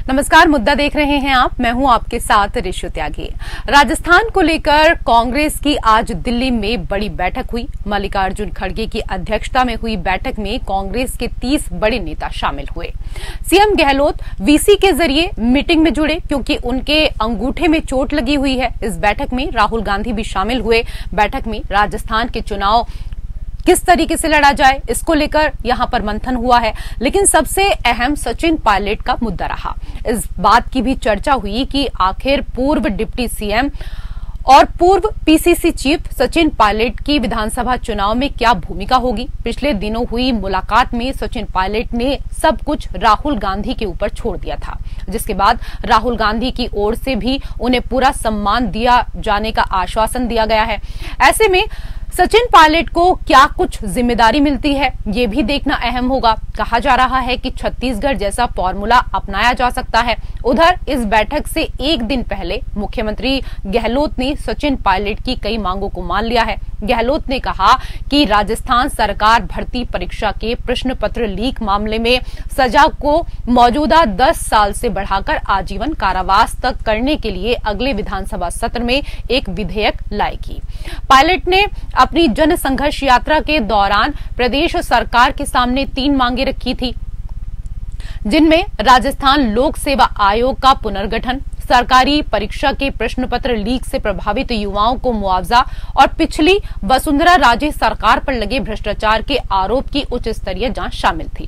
नमस्कार, मुद्दा देख रहे हैं आप। मैं हूं आपके साथ ऋषु त्यागी। राजस्थान को लेकर कांग्रेस की आज दिल्ली में बड़ी बैठक हुई। मल्लिकार्जुन खड़गे की अध्यक्षता में हुई बैठक में कांग्रेस के 30 बड़े नेता शामिल हुए। सीएम गहलोत वीसी के जरिए मीटिंग में जुड़े क्योंकि उनके अंगूठे में चोट लगी हुई है। इस बैठक में राहुल गांधी भी शामिल हुए। बैठक में राजस्थान के चुनाव किस तरीके से लड़ा जाए, इसको लेकर यहां पर मंथन हुआ है। लेकिन सबसे अहम सचिन पायलट का मुद्दा रहा। इस बात की भी चर्चा हुई कि आखिर पूर्व डिप्टी सीएम और पूर्व पीसीसी चीफ सचिन पायलट की विधानसभा चुनाव में क्या भूमिका होगी। पिछले दिनों हुई मुलाकात में सचिन पायलट ने सब कुछ राहुल गांधी के ऊपर छोड़ दिया था, जिसके बाद राहुल गांधी की ओर से भी उन्हें पूरा सम्मान दिया जाने का आश्वासन दिया गया है। ऐसे में सचिन पायलट को क्या कुछ जिम्मेदारी मिलती है, ये भी देखना अहम होगा। कहा जा रहा है कि छत्तीसगढ़ जैसा फॉर्मूला अपनाया जा सकता है। उधर इस बैठक से एक दिन पहले मुख्यमंत्री गहलोत ने सचिन पायलट की कई मांगों को मान लिया है। गहलोत ने कहा कि राजस्थान सरकार भर्ती परीक्षा के प्रश्न पत्र लीक मामले में सजा को मौजूदा 10 साल से बढ़ाकर आजीवन कारावास तक करने के लिए अगले विधानसभा सत्र में एक विधेयक लाएगी। पायलट ने अपनी जन संघर्ष यात्रा के दौरान प्रदेश सरकार के सामने 3 मांगे रखी थी, जिनमें राजस्थान लोक सेवा आयोग का पुनर्गठन, सरकारी परीक्षा के प्रश्न पत्र लीक से प्रभावित युवाओं को मुआवजा और पिछली वसुंधरा राजे सरकार पर लगे भ्रष्टाचार के आरोप की उच्च स्तरीय जांच शामिल थी।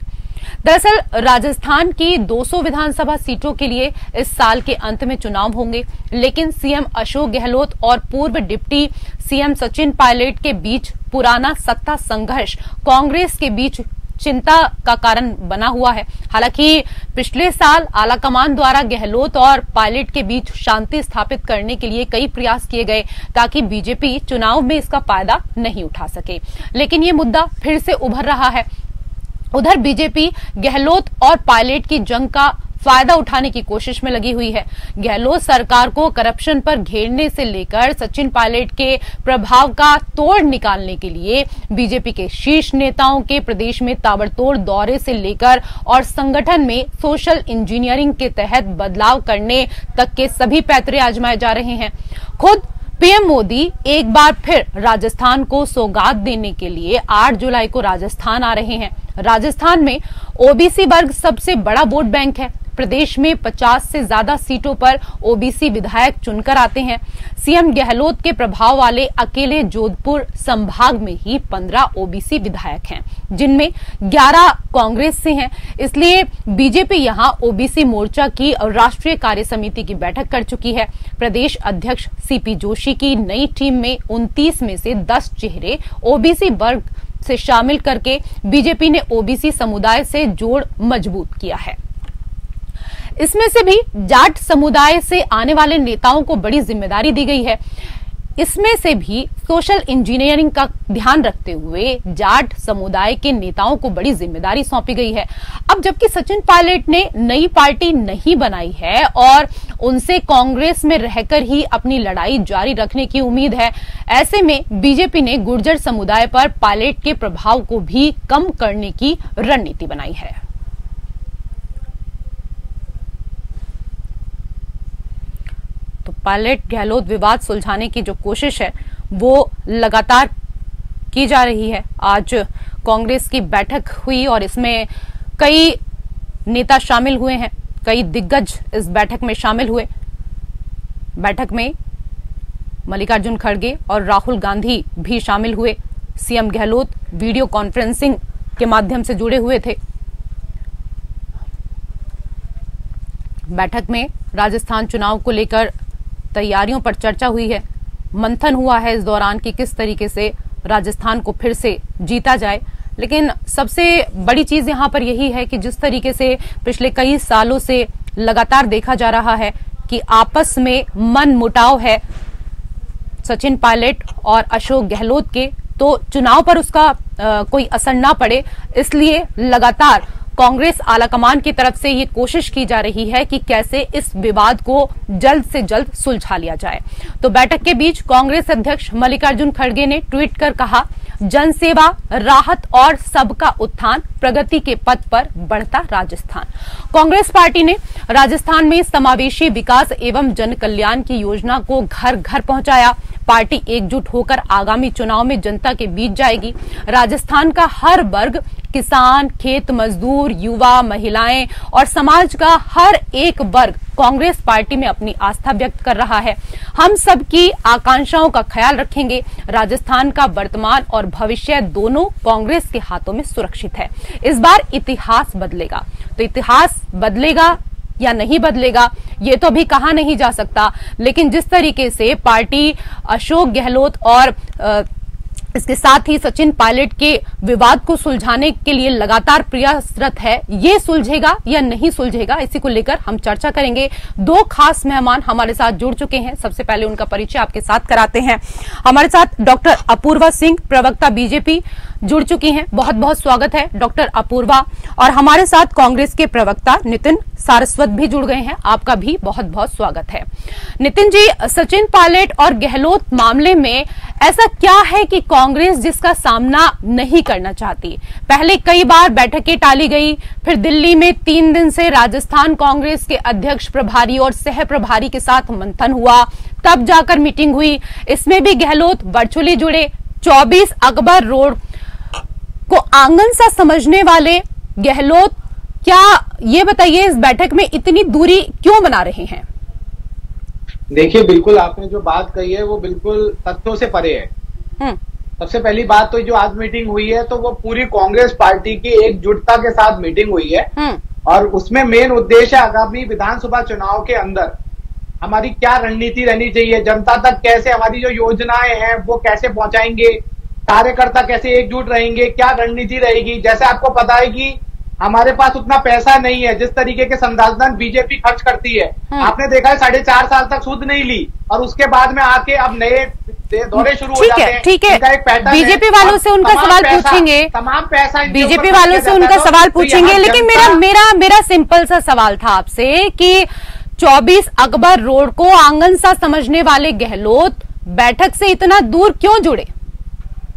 दरअसल राजस्थान की 200 विधानसभा सीटों के लिए इस साल के अंत में चुनाव होंगे, लेकिन सीएम अशोक गहलोत और पूर्व डिप्टी सीएम सचिन पायलट के बीच पुराना सत्ता संघर्ष कांग्रेस के बीच चिंता का कारण बना हुआ है। हालांकि पिछले साल आलाकमान द्वारा गहलोत और पायलट के बीच शांति स्थापित करने के लिए कई प्रयास किए गए ताकि बीजेपी चुनाव में इसका फायदा नहीं उठा सके, लेकिन ये मुद्दा फिर से उभर रहा है। उधर बीजेपी गहलोत और पायलट की जंग का फायदा उठाने की कोशिश में लगी हुई है। गहलोत सरकार को करप्शन पर घेरने से लेकर सचिन पायलट के प्रभाव का तोड़ निकालने के लिए बीजेपी के शीर्ष नेताओं के प्रदेश में ताबड़तोड़ दौरे से लेकर और संगठन में सोशल इंजीनियरिंग के तहत बदलाव करने तक के सभी पैतरे आजमाए जा रहे हैं। खुद पीएम मोदी एक बार फिर राजस्थान को सौगात देने के लिए 8 जुलाई को राजस्थान आ रहे हैं। राजस्थान में ओबीसी वर्ग सबसे बड़ा वोट बैंक है। प्रदेश में 50 से ज्यादा सीटों पर ओबीसी विधायक चुनकर आते हैं। सीएम गहलोत के प्रभाव वाले अकेले जोधपुर संभाग में ही 15 ओबीसी विधायक हैं, जिनमें 11 कांग्रेस से हैं। इसलिए बीजेपी यहां ओबीसी मोर्चा की राष्ट्रीय कार्य समिति की बैठक कर चुकी है। प्रदेश अध्यक्ष सीपी जोशी की नई टीम में 29 में से 10 चेहरे ओबीसी वर्ग से शामिल करके बीजेपी ने ओबीसी समुदाय से जोड़ मजबूत किया है। इसमें से भी जाट समुदाय से आने वाले नेताओं को बड़ी जिम्मेदारी दी गई है। इसमें से भी सोशल इंजीनियरिंग का ध्यान रखते हुए जाट समुदाय के नेताओं को बड़ी जिम्मेदारी सौंपी गई है। अब जबकि सचिन पायलट ने नई पार्टी नहीं बनाई है और उनसे कांग्रेस में रहकर ही अपनी लड़ाई जारी रखने की उम्मीद है, ऐसे में बीजेपी ने गुर्जर समुदाय पर पायलट के प्रभाव को भी कम करने की रणनीति बनाई है। तो पायलट गहलोत विवाद सुलझाने की जो कोशिश है वो लगातार की जा रही है। आज कांग्रेस की बैठक हुई और इसमें कई नेता शामिल हुए हैं, कई दिग्गज इस बैठक में शामिल हुए। बैठक में मल्लिकार्जुन खड़गे और राहुल गांधी भी शामिल हुए। सीएम गहलोत वीडियो कॉन्फ्रेंसिंग के माध्यम से जुड़े हुए थे। बैठक में राजस्थान चुनाव को लेकर तैयारियों पर चर्चा हुई है। मंथन हुआ है इस दौरान कि किस तरीके से राजस्थान को फिर से जीता जाए। लेकिन सबसे बड़ी चीज यहां पर यही है कि जिस तरीके से पिछले कई सालों से लगातार देखा जा रहा है कि आपस में मन मुटाव है सचिन पायलट और अशोक गहलोत के, तो चुनाव पर उसका कोई असर ना पड़े, इसलिए लगातार कांग्रेस आलाकमान की तरफ से ये कोशिश की जा रही है कि कैसे इस विवाद को जल्द से जल्द सुलझा लिया जाए। तो बैठक के बीच कांग्रेस अध्यक्ष मल्लिकार्जुन खड़गे ने ट्वीट कर कहा, जनसेवा, राहत और सबका उत्थान, प्रगति के पथ पर बढ़ता राजस्थान। कांग्रेस पार्टी ने राजस्थान में समावेशी विकास एवं जन कल्याण की योजना को घर घर पहुंचाया। पार्टी एकजुट होकर आगामी चुनाव में जनता के बीच जाएगी। राजस्थान का हर वर्ग, किसान, खेत मजदूर, युवा, महिलाएं और समाज का हर एक वर्ग कांग्रेस पार्टी में अपनी आस्था व्यक्त कर रहा है। हम सबकी आकांक्षाओं का ख्याल रखेंगे। राजस्थान का वर्तमान और भविष्य दोनों कांग्रेस के हाथों में सुरक्षित है। इस बार इतिहास बदलेगा। तो इतिहास बदलेगा या नहीं बदलेगा ये तो अभी कहा नहीं जा सकता, लेकिन जिस तरीके से पार्टी अशोक गहलोत और इसके साथ ही सचिन पायलट के विवाद को सुलझाने के लिए लगातार प्रयासरत है, ये सुलझेगा या नहीं सुलझेगा, इसी को लेकर हम चर्चा करेंगे। दो खास मेहमान हमारे साथ जुड़ चुके हैं। सबसे पहले उनका परिचय आपके साथ कराते हैं। हमारे साथ डॉक्टर अपूर्वा सिंह, प्रवक्ता बीजेपी, जुड़ चुकी हैं। बहुत बहुत स्वागत है डॉक्टर अपूर्वा। और हमारे साथ कांग्रेस के प्रवक्ता नितिन सारस्वत भी जुड़ गए हैं। आपका भी बहुत बहुत स्वागत है। नितिन जी, सचिन पायलट और गहलोत मामले में ऐसा क्या है कि कांग्रेस जिसका सामना नहीं करना चाहती? पहले कई बार बैठकें टाली गई, फिर दिल्ली में 3 दिन से राजस्थान कांग्रेस के अध्यक्ष, प्रभारी और सह प्रभारी के साथ मंथन हुआ, तब जाकर मीटिंग हुई। इसमें भी गहलोत वर्चुअली जुड़े। 24 अकबर रोड को आंगन सा समझने वाले गहलोत, क्या ये बताइए इस बैठक में इतनी दूरी क्यों बना रहे हैं? देखिए, बिल्कुल आपने जो बात कही है वो बिल्कुल तथ्यों से परे है। सबसे पहली बात तो जो आज मीटिंग हुई है तो वो पूरी कांग्रेस पार्टी की एकजुटता के साथ मीटिंग हुई है और उसमें मेन उद्देश्य आगामी विधानसभा चुनाव के अंदर हमारी क्या रणनीति रहनी चाहिए, जनता तक कैसे हमारी जो योजनाएं हैं वो कैसे पहुंचाएंगे, कार्यकर्ता कैसे एकजुट रहेंगे, क्या रणनीति रहेगी। जैसे आपको पता है कि हमारे पास उतना पैसा नहीं है जिस तरीके के संसाधन बीजेपी खर्च करती है। आपने देखा है 4.5 साल तक सूद नहीं ली और उसके बाद में आके अब नए दौरे शुरू हो जाते हैं। ठीक है, बीजेपी वालों से उनका सवाल पूछेंगे, तमाम पैसा बीजेपी वालों से उनका सवाल पूछेंगे, लेकिन मेरा सिंपल सा सवाल था आपसे कि 24 अकबर रोड को आंगन सा समझने वाले गहलोत बैठक से इतना दूर क्यों जुड़े?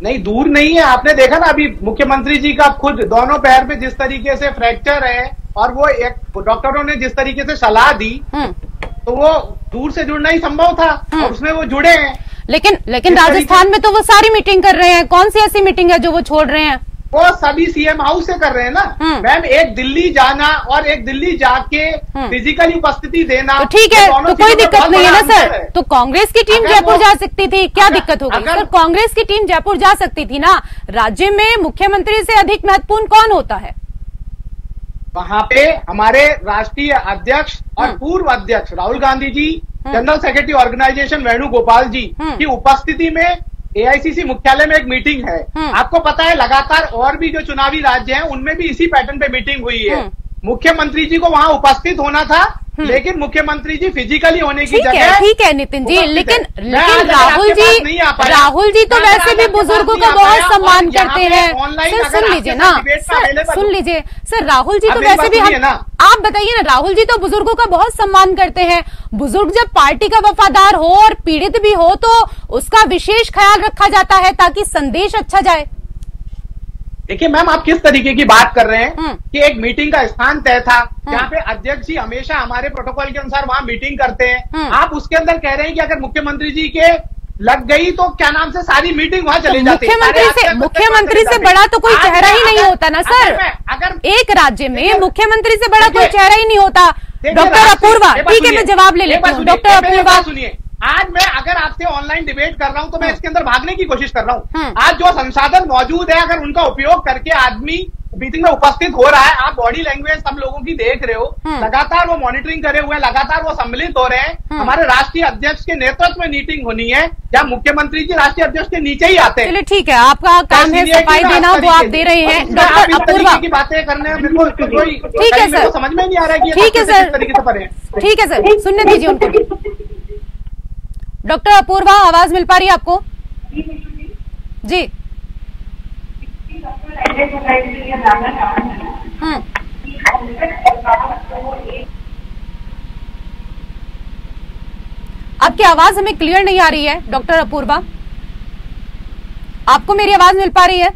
नहीं, दूर नहीं है। आपने देखा ना अभी मुख्यमंत्री जी का खुद दोनों पैर पे जिस तरीके से फ्रैक्चर है और वो एक डॉक्टरों ने जिस तरीके से सलाह दी तो वो दूर से जुड़ना ही संभव था और उसमें वो जुड़े हैं। लेकिन राजस्थान में तो वो सारी मीटिंग कर रहे हैं। कौन सी ऐसी मीटिंग है जो वो छोड़ रहे हैं? वो सभी सीएम हाउस से कर रहे हैं ना मैम। एक दिल्ली जाना और एक दिल्ली जाके फिजिकली उपस्थिति देना तो ठीक है, तो कोई दिक्कत नहीं है ना सर। तो कांग्रेस की टीम जयपुर जा सकती थी, क्या दिक्कत हो गई सर? कांग्रेस की टीम जयपुर जा सकती थी ना। राज्य में मुख्यमंत्री से अधिक महत्वपूर्ण कौन होता है? वहां पे हमारे राष्ट्रीय अध्यक्ष और पूर्व अध्यक्ष Rahul Gandhi ji, general secretary organisation Venugopal जी की उपस्थिति में एआईसीसी मुख्यालय में एक मीटिंग है। आपको पता है लगातार और भी जो चुनावी राज्य हैं उनमें भी इसी पैटर्न पे मीटिंग हुई है। मुख्यमंत्री जी को वहां उपस्थित होना था, लेकिन मुख्यमंत्री जी फिजिकली होने की जगह ठीक है नितिन जी, लेकिन राहुल जी तो वैसे भी बुजुर्गों का बहुत सम्मान करते हैं। सर सुन लीजिए ना, सुन लीजिए सर, राहुल जी तो वैसे भी आप बताइए ना, राहुल जी तो बुजुर्गों का बहुत सम्मान करते हैं। बुजुर्ग जब पार्टी का वफादार हो और पीड़ित भी हो तो उसका विशेष ख्याल रखा जाता है ताकि संदेश अच्छा जाए। देखिए मैम, आप किस तरीके की बात कर रहे हैं कि एक मीटिंग का स्थान तय था जहाँ पे अध्यक्ष जी हमेशा हमारे प्रोटोकॉल के अनुसार वहां मीटिंग करते हैं। आप उसके अंदर कह रहे हैं कि अगर मुख्यमंत्री जी के लग गई तो क्या नाम से सारी मीटिंग वहां चली जाती है। मुख्यमंत्री से बड़ा तो कोई चेहरा ही नहीं होता ना सर। अगर एक राज्य में मुख्यमंत्री से बड़ा कोई चेहरा ही नहीं होता। डॉक्टर अपूर्वा, ठीक है मैं जवाब ले लेती हूँ। डॉक्टर अपूर्वा सुनिए, आज मैं अगर आपसे ऑनलाइन डिबेट कर रहा हूं तो मैं इसके अंदर भागने की कोशिश कर रहा हूं। आज जो संसाधन मौजूद है अगर उनका उपयोग करके आदमी मीटिंग में उपस्थित हो रहा है, आप बॉडी लैंग्वेज सब लोगों की देख रहे हो, लगातार वो मॉनिटरिंग करे हुए हैं, लगातार वो सम्मिलित हो रहे हैं। हमारे राष्ट्रीय अध्यक्ष के नेतृत्व में मीटिंग होनी है जहाँ मुख्यमंत्री जी राष्ट्रीय अध्यक्ष के नीचे ही आते हैं। चलिए ठीक है, आपका काम है सफाई देना, वो आप दे रहे हैं। डॉक्टर अपूर्वा की बातें करने में बिल्कुल ठीक है सर, समझ में नहीं आ रहा है कि ठीक है सर, तरीके से पढ़े। ठीक है सर, सुनने दीजिए उनको। डॉक्टर अपूर्वा, आवाज मिल पा रही है आपको? जी आपकी आवाज हमें क्लियर नहीं आ रही है डॉक्टर अपूर्वा। आपको मेरी आवाज मिल पा रही है?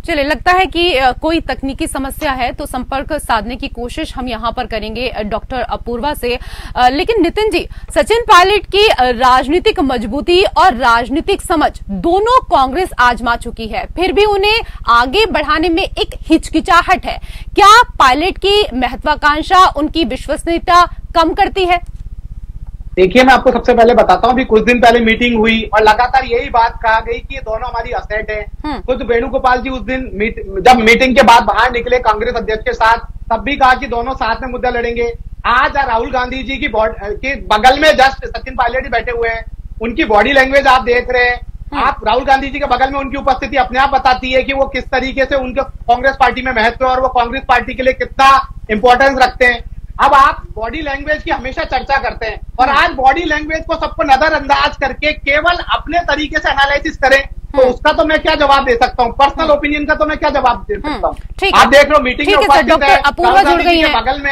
चलिए, लगता है कि कोई तकनीकी समस्या है, तो संपर्क साधने की कोशिश हम यहां पर करेंगे डॉक्टर अपूर्वा से। लेकिन नितिन जी, सचिन पायलट की राजनीतिक मजबूती और राजनीतिक समझ दोनों कांग्रेस आजमा चुकी है, फिर भी उन्हें आगे बढ़ाने में एक हिचकिचाहट है। क्या पायलट की महत्वाकांक्षा उनकी विश्वसनीयता कम करती है? देखिए, मैं आपको सबसे पहले बताता हूँ, अभी कुछ दिन पहले मीटिंग हुई और लगातार यही बात कहा गई कि ये दोनों हमारी असेट है। खुद वेणुगोपाल जी उस दिन जब मीटिंग के बाद बाहर निकले कांग्रेस अध्यक्ष के साथ, तब भी कहा कि दोनों साथ में मुद्दा लड़ेंगे। आज राहुल गांधी जी की के बगल में जस्ट सचिन पायलट ही बैठे हुए हैं, उनकी बॉडी लैंग्वेज आप देख रहे हैं। आप राहुल गांधी जी के बगल में उनकी उपस्थिति अपने आप बताती है कि वो किस तरीके से उनके कांग्रेस पार्टी में महत्व है और वो कांग्रेस पार्टी के लिए कितना इंपॉर्टेंस रखते हैं। अब आप बॉडी लैंग्वेज की हमेशा चर्चा करते हैं और आज बॉडी लैंग्वेज को सबको नजरअंदाज करके केवल अपने तरीके से एनालिसिस करें, तो उसका तो मैं क्या जवाब दे सकता हूँ? पर्सनल ओपिनियन का तो मैं क्या जवाब दे सकता हूँ? आप देख लो, मीटिंग में उपस्थित है, डॉक्टर अपूर्वा जुड़ गई है।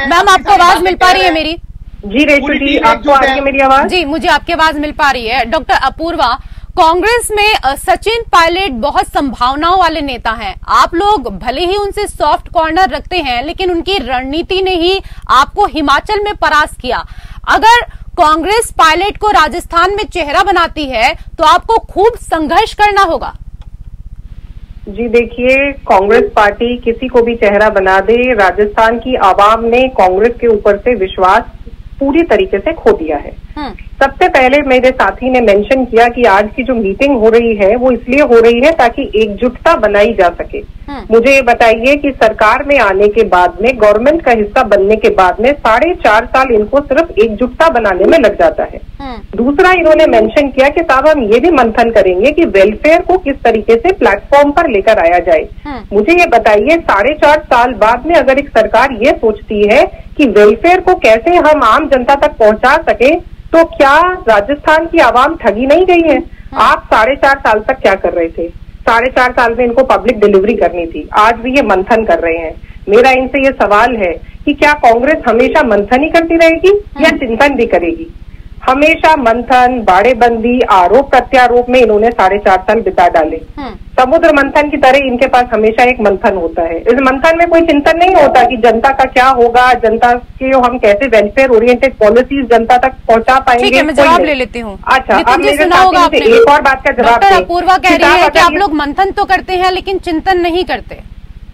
मैम, आपको आवाज मिल पा रही है मेरी? जी रेशु जी, आपको आ रही है मेरी आवाज? जी, मुझे आपकी आवाज मिल पा रही है। डॉक्टर अपूर्वा, कांग्रेस में सचिन पायलट बहुत संभावनाओं वाले नेता हैं। आप लोग भले ही उनसे सॉफ्ट कॉर्नर रखते हैं, लेकिन उनकी रणनीति ने ही आपको हिमाचल में परास्त किया। अगर कांग्रेस पायलट को राजस्थान में चेहरा बनाती है, तो आपको खूब संघर्ष करना होगा। जी देखिए, कांग्रेस पार्टी किसी को भी चेहरा बना दे, राजस्थान की आवाम ने कांग्रेस के ऊपर से विश्वास पूरी तरीके से खो दिया है। सबसे पहले मेरे साथी ने मेंशन किया कि आज की जो मीटिंग हो रही है वो इसलिए हो रही है ताकि एकजुटता बनाई जा सके। मुझे ये बताइए कि सरकार में आने के बाद में, गवर्नमेंट का हिस्सा बनने के बाद में 4.5 साल इनको सिर्फ एकजुटता बनाने में लग जाता है। दूसरा, इन्होंने मेंशन किया कि साहब हम ये भी मंथन करेंगे कि वेलफेयर को किस तरीके से प्लेटफॉर्म पर लेकर आया जाए। मुझे ये बताइए, 4.5 साल बाद में अगर एक सरकार ये सोचती है कि वेलफेयर को कैसे हम आम जनता तक पहुंचा सके, तो क्या राजस्थान की आवाम ठगी नहीं गई है? आप 4.5 साल तक क्या कर रहे थे? 4.5 साल में इनको पब्लिक डिलीवरी करनी थी, आज भी ये मंथन कर रहे हैं। मेरा इनसे ये सवाल है कि क्या कांग्रेस हमेशा मंथन ही करती रहेगी या चिंतन भी करेगी? हमेशा मंथन, बाड़ेबंदी, आरोप प्रत्यारोप में इन्होंने 4.5 साल बिता डाले। समुद्र मंथन की तरह इनके पास हमेशा एक मंथन होता है। इस मंथन में कोई चिंतन नहीं होता कि जनता का क्या होगा, जनता के हम कैसे वेलफेयर ओरिएंटेड पॉलिसीज जनता तक पहुंचा पाएंगे। ठीक है, मैं जवाब ले लेती हूँ। अच्छा, अब मेरे साथ एक और बात का जवाब डॉक्टर अपूर्वा कह रही है कि आप लोग मंथन तो करते हैं लेकिन चिंतन नहीं करते।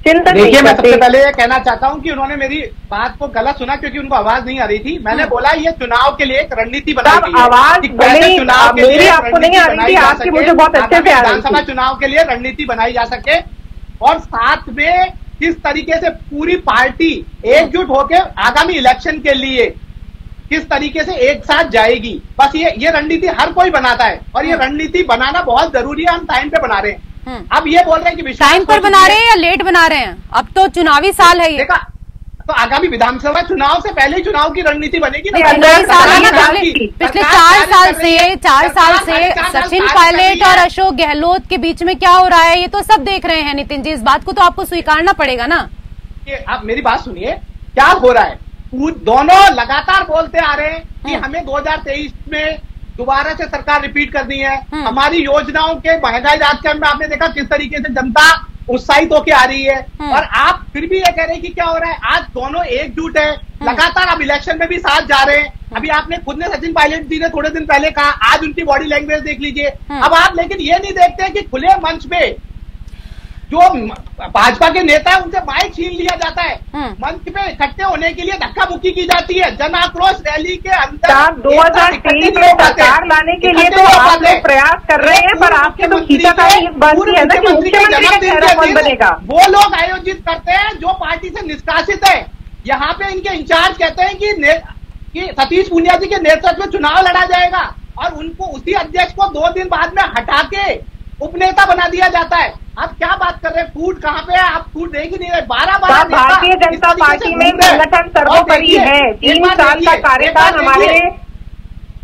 देखिए, मैं सबसे पहले ये कहना चाहता हूं कि उन्होंने मेरी बात को गलत सुना क्योंकि उनको आवाज नहीं आ रही थी। मैंने बोला ये चुनाव के लिए एक रणनीति बनाई गई है। आवाज चुनाव के लिए आपको नहीं आ रही थी, आपकी मुझे बहुत अच्छे से आ रही थी। विधानसभा चुनाव के लिए रणनीति बनाई जा सके और साथ में किस तरीके से पूरी पार्टी एकजुट होकर आगामी इलेक्शन के लिए किस तरीके से एक साथ जाएगी, बस ये रणनीति हर कोई बनाता है और ये रणनीति बनाना बहुत जरूरी है। हम टाइम पे बना रहे हैं। अब ये बोल रहे हैं कि टाइम पर बना रहे हैं या लेट बना रहे हैं? अब तो चुनावी साल है ये। देखा, तो आगामी विधानसभा चुनाव से पहले ही चुनाव की रणनीति बनेगी ना। पिछले 4 साल से सचिन पायलट और अशोक गहलोत के बीच में क्या हो रहा है ये तो सब देख रहे हैं नितिन जी। इस बात को तो आपको स्वीकारना पड़ेगा ना। आप मेरी बात सुनिए, क्या हो रहा है? दोनों लगातार बोलते आ रहे हैं कि हमें 2023 में दोबारा से सरकार रिपीट करनी है। हमारी योजनाओं के महंगाई राजकारण में आपने देखा किस तरीके से जनता उत्साहित होकर आ रही है और आप फिर भी ये कह रहे हैं कि क्या हो रहा है? आज दोनों एकजुट है, लगातार अब इलेक्शन में भी साथ जा रहे हैं। अभी आपने खुद ने सचिन पायलट जी ने थोड़े दिन पहले कहा, आज उनकी बॉडी लैंग्वेज देख लीजिए। अब आप लेकिन ये नहीं देखते हैं कि खुले मंच पे जो भाजपा के नेता है उनसे माइक छीन लिया जाता है, मंच पे इकट्ठे होने के लिए धक्का मुक्की की जाती है, जन आक्रोश रैली के अंदर 2023 में सरकार लाने के लिए तो आप लोग प्रयास कर रहे हैं, पर आपके तो खींचातानी इस बात की है ना कि मुख्यमंत्री का चेहरा कौन बनेगा? वो लोग आयोजित करते हैं जो पार्टी से निष्कासित है। यहाँ पे इनके इंचार्ज कहते हैं कि सतीश पूनिया जी के नेतृत्व में चुनाव लड़ा जाएगा और उनको उसी अध्यक्ष को 2 दिन बाद में हटा के उपनेता बना दिया जाता है। आप क्या बात कर रहे हैं? फूड कहाँ पे है? आप फूड देख ही नहीं रहे। 12 भारतीय जनता पार्टी में संगठन सर्वोपरि है। 3 साल का कार्यकाल हमारे।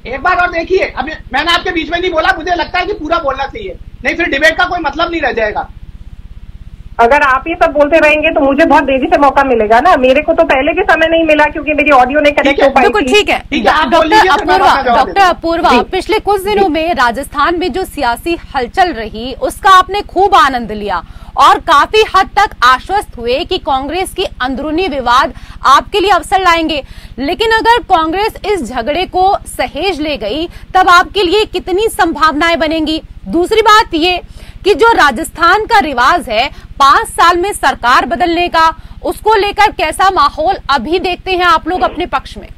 एक बार और देखिए, अब मैंने आपके बीच में नहीं बोला, मुझे लगता है कि पूरा बोलना चाहिए, नहीं फिर डिबेट का कोई मतलब नहीं रह जाएगा। अगर आप ये सब बोलते रहेंगे तो मुझे बहुत देरी से मौका मिलेगा ना। मेरे को तो पहले भी समय नहीं मिला क्योंकि मेरी ऑडियो नहीं कनेक्ट हो पाई थी। ठीक है डॉक्टर अपूर्वा, पिछले कुछ दिनों में राजस्थान में जो सियासी हलचल रही उसका आपने खूब आनंद लिया और काफी हद तक आश्वस्त हुए कि कांग्रेस की अंदरूनी विवाद आपके लिए अवसर लाएंगे। लेकिन अगर कांग्रेस इस झगड़े को सहेज ले गई तब आपके लिए कितनी संभावनाएं बनेंगी? दूसरी बात ये कि जो राजस्थान का रिवाज है 5 साल में सरकार बदलने का, उसको लेकर कैसा माहौल अभी देखते हैं आप लोग अपने पक्ष में?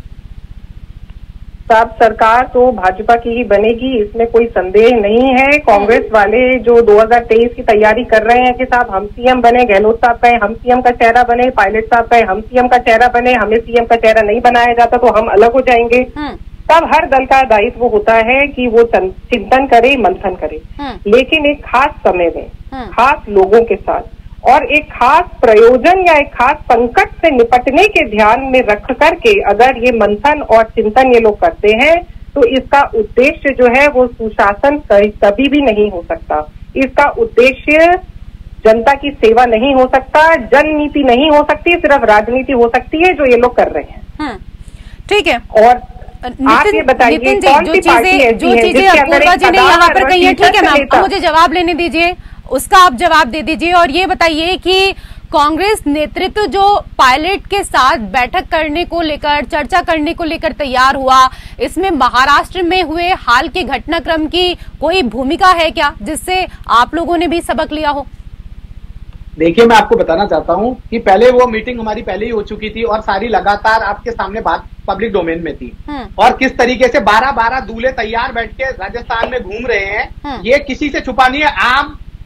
साहब, सरकार तो भाजपा की ही बनेगी, इसमें कोई संदेह नहीं है। कांग्रेस वाले जो 2023 की तैयारी कर रहे हैं कि साहब हम सीएम बने, गहलोत साहब कहें हम सीएम का चेहरा बने, पायलट साहब कहें हम सीएम का चेहरा बने, हमें सीएम का चेहरा नहीं बनाया जाता तो हम अलग हो जाएंगे। तब हर दल का दायित्व होता है कि वो चिंतन करे, मंथन करे, लेकिन एक खास समय में, खास लोगों के साथ और एक खास प्रयोजन या एक खास संकट से निपटने के ध्यान में रख करके अगर ये मंथन और चिंतन ये लोग करते हैं तो इसका उद्देश्य जो है वो सुशासन कभी भी नहीं हो सकता। इसका उद्देश्य जनता की सेवा नहीं हो सकता, जननीति नहीं हो सकती, सिर्फ राजनीति हो सकती है जो ये लोग कर रहे हैं। ठीक है। और आप ये बताइए कौन सी पार्टी ऐसी है जिसके अंदर अपूर्वा जी ने यहाँ पर कही है, ठीक है मैम, मुझे जवाब लेने दीजिए, उसका आप जवाब दे दीजिए और ये बताइए कि कांग्रेस नेतृत्व जो पायलट के साथ बैठक करने को लेकर, चर्चा करने को लेकर तैयार हुआ, इसमें महाराष्ट्र में हुए हाल के घटनाक्रम की कोई भूमिका है क्या जिससे आप लोगों ने भी सबक लिया हो? देखिए, मैं आपको बताना चाहता हूं कि पहले वो मीटिंग हमारी पहले ही हो चुकी थी और सारी लगातार आपके सामने बात पब्लिक डोमेन में थी और किस तरीके से 12-12 दूल्हे तैयार बैठ के राजस्थान में घूम रहे हैं, ये किसी से छुपा नहीं है।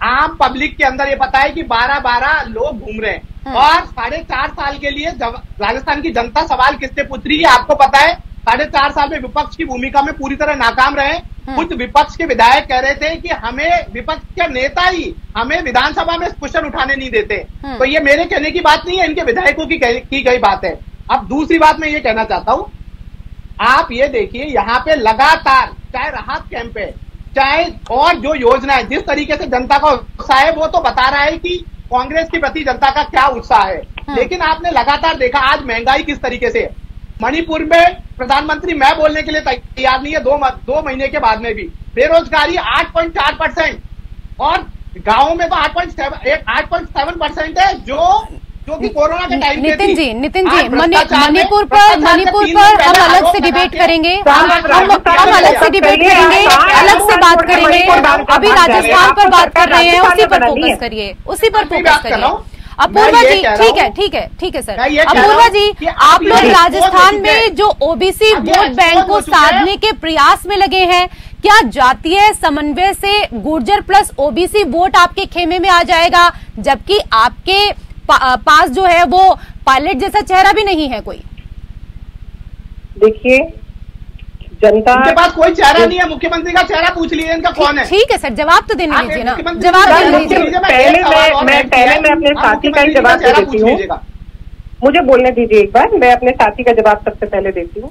आम पब्लिक के अंदर ये पता है कि 12-12 लोग घूम रहे हैं और 4.5 साल के लिए राजस्थान की जनता सवाल किससे पूछ रही है आपको पता है? 4.5 साल में विपक्ष की भूमिका में पूरी तरह नाकाम रहे। कुछ विपक्ष के विधायक कह रहे थे कि हमें विपक्ष के नेता ही हमें विधानसभा में क्वेश्चन उठाने नहीं देते। तो ये मेरे कहने की बात नहीं है, इनके विधायकों की गई बात है। अब दूसरी बात मैं ये कहना चाहता हूं, आप ये देखिए यहाँ पे लगातार चाहे राहत कैंप है, चाहे और जो योजना है, जिस तरीके से जनता का उत्साह है वो तो बता रहा है कि कांग्रेस के प्रति जनता का क्या उत्साह है। लेकिन आपने लगातार देखा आज महंगाई किस तरीके से, मणिपुर में प्रधानमंत्री मैं बोलने के लिए तैयार नहीं है 2 महीने के बाद में भी, बेरोजगारी 8.4% और गांवों में तो 8.7% है जो कि कोरोना के टाइम पे थी। नितिन जी मणिपुर पर हम अलग से डिबेट करेंगे, हम अलग से डिबेट करेंगे, अलग से बात करेंगे। अभी राजस्थान पर बात कर रहे हैं, उसी पर फोकस करिए, उसी पर फोकस करिए। अपूर्वा जी, ठीक है सर। अपूर्वा जी, आप लोग राजस्थान में जो ओबीसी वोट बैंक को साधने के प्रयास में लगे हैं, क्या जातीय समन्वय से गुर्जर प्लस ओबीसी वोट आपके खेमे में आ जाएगा, जबकि आपके पास जो है वो पायलट जैसा चेहरा भी नहीं है कोई? देखिए, जनता के पास कोई चेहरा नहीं है, मुख्यमंत्री का चेहरा पूछ लीजिए इनका कौन है। ठीक है सर, जवाब तो देने दीजिए ना, जवाब देने दीजिए। पहले मैं अपने साथी का ही जवाब दे देती हूँ, मुझे बोलने दीजिए एक बार, मैं अपने साथी का जवाब सबसे पहले देती हूँ।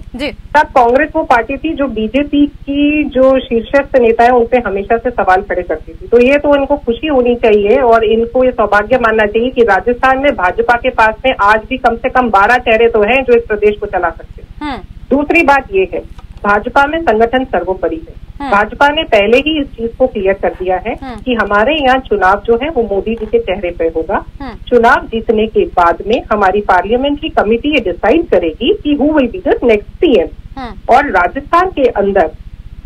तब कांग्रेस वो पार्टी थी जो बीजेपी की जो शीर्षस्थ नेता है उनसे हमेशा से सवाल खड़े करती थी, तो ये तो इनको खुशी होनी चाहिए और इनको ये सौभाग्य मानना चाहिए कि राजस्थान में भाजपा के पास में आज भी कम से कम 12 चेहरे तो हैं जो इस प्रदेश को चला सकते हैं। दूसरी बात ये है, भाजपा में संगठन सर्वोपरि है। भाजपा ने पहले ही इस चीज को क्लियर कर दिया है कि हमारे यहाँ चुनाव जो है वो मोदी जी के चेहरे पे होगा। चुनाव जीतने के बाद में हमारी पार्लियामेंट्री कमेटी ये डिसाइड करेगी कि who will be the next CM. और राजस्थान के अंदर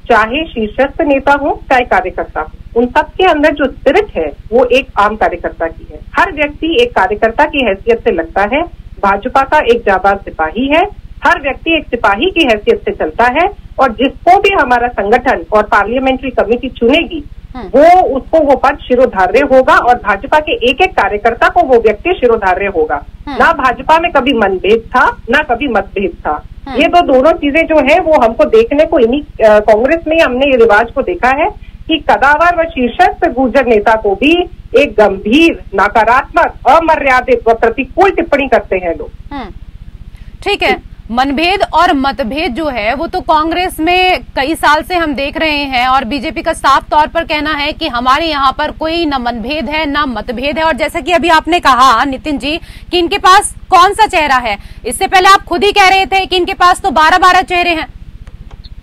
चाहे शीर्षस्थ नेता हो चाहे कार्यकर्ता हो, उन सबके अंदर जो स्पिरिट है वो एक आम कार्यकर्ता की है। हर व्यक्ति एक कार्यकर्ता की हैसियत से लगता है, भाजपा का एक जाबाज सिपाही है, हर व्यक्ति एक सिपाही की हैसियत से चलता है और जिसको भी हमारा संगठन और पार्लियामेंट्री कमेटी चुनेगी वो उसको वो पद शिरोधार्य होगा और भाजपा के एक एक कार्यकर्ता को वो व्यक्ति शिरोधार्य होगा। ना भाजपा में कभी मनभेद था ना कभी मतभेद था। ये दोनों चीजें जो है वो हमको देखने को इन्हीं कांग्रेस में हमने ये रिवाज को देखा है कि कदावर व शीर्षस्थ गुर्जर नेता को भी एक गंभीर, नकारात्मक, अमर्यादित व प्रतिकूल टिप्पणी करते हैं लोग। ठीक है, मनभेद और मतभेद जो है वो तो कांग्रेस में कई साल से हम देख रहे हैं और बीजेपी का साफ तौर पर कहना है कि हमारे यहाँ पर कोई न मनभेद है न मतभेद है। और जैसा कि अभी आपने कहा नितिन जी कि इनके पास कौन सा चेहरा है, इससे पहले आप खुद ही कह रहे थे कि इनके पास तो 12-12 चेहरे हैं।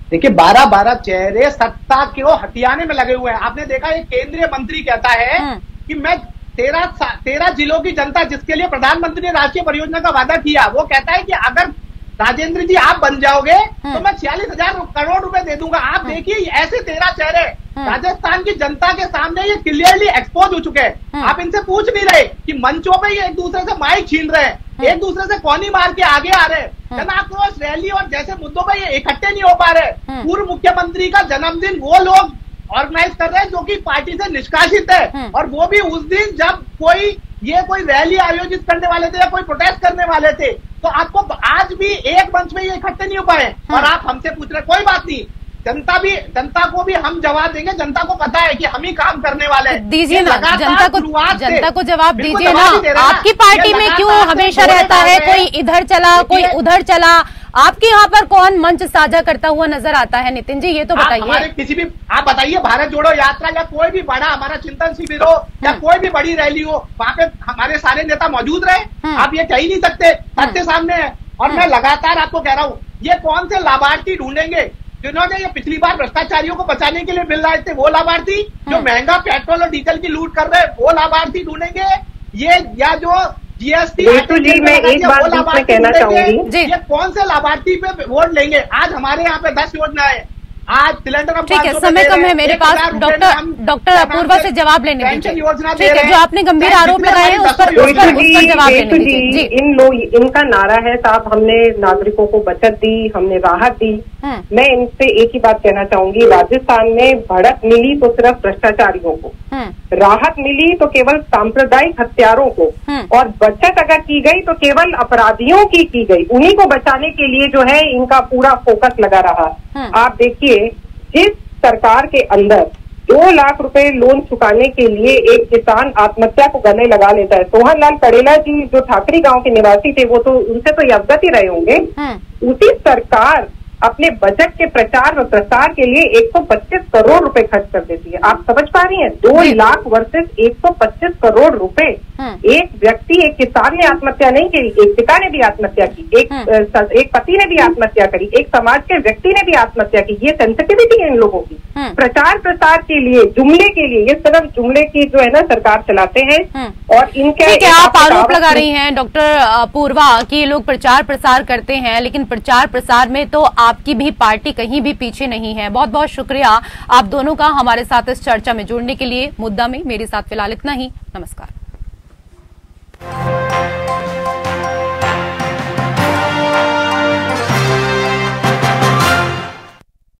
देखिए 12-12 चेहरे सत्ता को हथियाने में लगे हुए हैं। आपने देखा एक केंद्रीय मंत्री कहता है कि मैं 13 जिलों की जनता जिसके लिए प्रधानमंत्री ने राष्ट्रीय परियोजना का वादा किया, वो कहता है कि अगर राजेंद्र जी आप बन जाओगे तो मैं 46,000 करोड़ रुपए दे दूंगा। आप देखिए ऐसे 13 चेहरे राजस्थान की जनता के सामने ये क्लियरली एक्सपोज हो चुके हैं। आप इनसे पूछ नहीं रहे कि मंचों पे ये एक दूसरे से माइक छीन रहे हैं, एक दूसरे से कौनी मार के आगे आ रहे हैं। जन आक्रोश रैली और जैसे मुद्दों पर ये इकट्ठे नहीं हो पा रहे। पूर्व मुख्यमंत्री का जन्मदिन वो लोग ऑर्गेनाइज कर रहे हैं जो कि पार्टी से निष्कासित है, और वो भी उस दिन जब कोई रैली आयोजित करने वाले थे या कोई प्रोटेस्ट करने वाले थे। तो आपको आज भी एक मंच में ये इकट्ठे नहीं हो पाए और आप हमसे पूछ रहे। कोई बात नहीं, जनता को भी हम जवाब देंगे। जनता को पता है कि हम ही काम करने वाले हैं। दीजिए ना जनता को जवाब दीजिए ना। आपकी पार्टी में क्यों हमेशा रहता है कोई इधर चला कोई उधर चला? आपके यहाँ पर कौन मंच साझा करता हुआ नजर आता है नितिन जी, ये तो बताइए। किसी भी आप बताइए, भारत जोड़ो यात्रा या कोई भी बड़ा हमारा चिंतन शिविर हो या कोई भी बड़ी रैली हो, वहाँ पे हमारे सारे नेता मौजूद रहे? आप ये कह ही नहीं सकते। सत्य सामने है और मैं लगातार आपको कह रहा हूँ, ये कौन से लाभार्थी ढूंढेंगे जिन्होंने ये पिछली बार भ्रष्टाचारियों को बचाने के लिए बिल लाए थे? वो लाभार्थी जो महंगा पेट्रोल और डीजल की लूट कर रहे हैं, वो लाभार्थी ढूंढेंगे ये, या जो जीएसटी जी मैं एक बात दूसरे कहना चाहूंगी, ये कौन से लाभार्थी पे वोट लेंगे? आज हमारे यहाँ पे 10 योजनाएं, आज सिलेंडर ठीक है, समय कम है मेरे पास। डॉक्टर अपूर्वा से जवाब लेने दीजिए। ठीक है, जो आपने गंभीर आरोप लगाए हैं उस पर जवाब लेने दीजिए। इनका नारा है साहब, हमने नागरिकों को बचत दी, हमने राहत दी। मैं इनसे एक ही बात कहना चाहूंगी, राजस्थान में बढ़त मिली तो सिर्फ भ्रष्टाचारियों को, राहत मिली तो केवल सांप्रदायिक हत्यारों को, और बचत अगर की गई तो केवल अपराधियों की गई। उन्हीं को बचाने के लिए जो है इनका पूरा फोकस लगा रहा। आप देखिए, जिस सरकार के अंदर 2 लाख रुपए लोन चुकाने के लिए एक किसान आत्महत्या को गले लगा लेता है। सोहन लाल कड़ेला जी जो ठाकरी गांव के निवासी थे, वो तो उनसे तो अवगत ही रहे होंगे। उसी सरकार अपने बजट के प्रचार व प्रसार के लिए 125 करोड़ रुपए खर्च कर देती है। आप समझ पा रही हैं? 2 लाख वर्सेस 125 करोड़ रुपए। एक व्यक्ति, एक किसान ने आत्महत्या नहीं की, एक पिता ने भी आत्महत्या की, एक पति ने भी आत्महत्या करी, एक समाज के व्यक्ति ने भी आत्महत्या की। ये सेंसिटिविटी है इन लोगों की। प्रचार प्रसार के लिए, जुमले के लिए, ये सिर्फ जुमले की जो है ना सरकार चलाते हैं। और इनके आप आरोप लगा रही हैं डॉक्टर अपूर्वा कि ये लोग प्रचार प्रसार करते हैं, लेकिन प्रचार प्रसार में तो आपकी भी पार्टी कहीं भी पीछे नहीं है। बहुत बहुत शुक्रिया आप दोनों का हमारे साथ इस चर्चा में जुड़ने के लिए। मुद्दा में मेरे साथ फिलहाल इतना ही। नमस्कार।